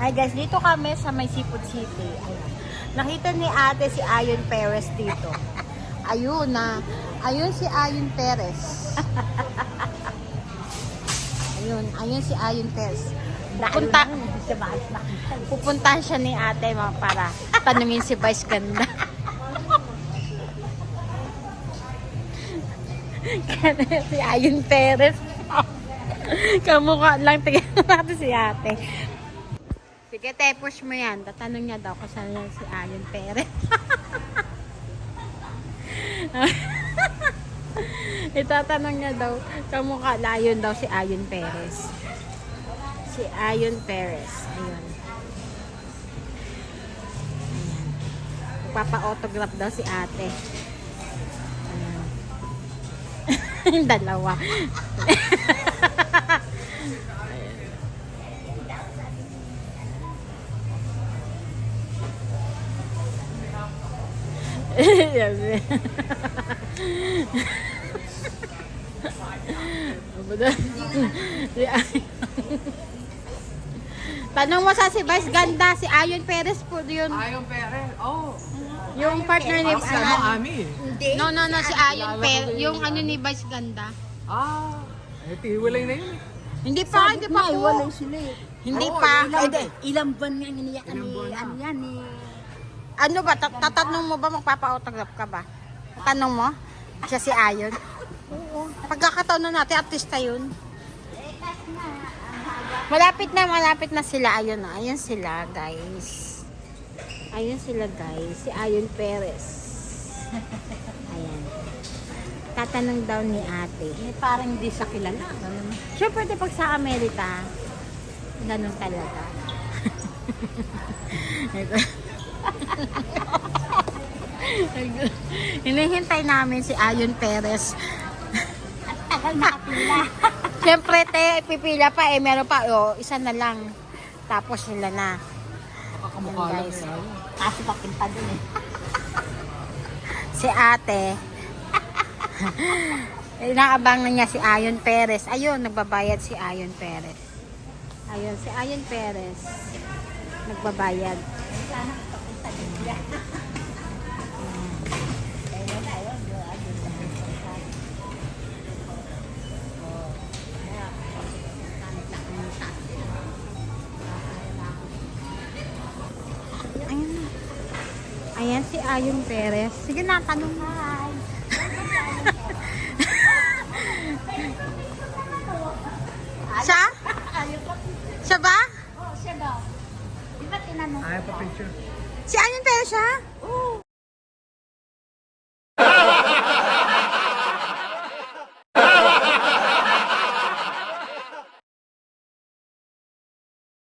Ay guys, dito kami sa may Seafood City. Ayan. Nakita ni ate si Ayon Perez dito. Ayun na. Ayun si Ayon Perez. Ayun si Ayon Perez. Pupuntahan siya ni ate mga para tanungin si Vice Ganda. Si Ayon Perez. Kamukha lang. Tingnan natin si ate. Sige, te, push mo yan. Tatanong niya daw kung saan yan si Ayon Perez. Itatanong niya daw, kamukha layon daw si Ayon Perez. Si Ayon Perez. Ayun. Ayan. Magpapa-autograph daw si ate. Ayan. Dalawa. Tanong mo sa si Vice Ganda, si Ayon Perez po yun. Ayon Perez, oh. Yung partner ni Ami. No, si Ayon Perez, yung ano ni Vice Ganda. Tiwalay na yun. Hindi pa po. Walay sila eh. Hindi pa. Ilang buwan nga iniyak ni ano yan ni... Ano ba? Tatanong mo ba? Magpapa-autograph ka ba? Tanong mo? Siya si Ayon? Oo. Pagkakataon na natin, artista yun. Malapit na sila. Ayun na. Ayun sila, guys. Si Ayon Perez. Ayan. Tatanong daw ni ate. Parang hindi sa kilala. Siyempre, pag sa Amerika, ganun talaga. Hinihintay namin si Ayon Perez. Tagal nakapila. Siyempre, pipila pa meron pa, isa na lang. Tapos sila na. Kakamukha lang Guys. yan. Kaso papunta dun eh. Si ate. Inaabangan niya si Ayon Perez. Ayun, nagbabayad si Ayon Perez. Ayun, si Ayon Perez. Nagbabayad. Sana papunta dun. Ayan si Ayon Perez. Sige na, tanong na. Siya? Siya ba? Oo, siya daw. Di ba tinanong? Ayaw pa picture. Si Ayon Perez siya?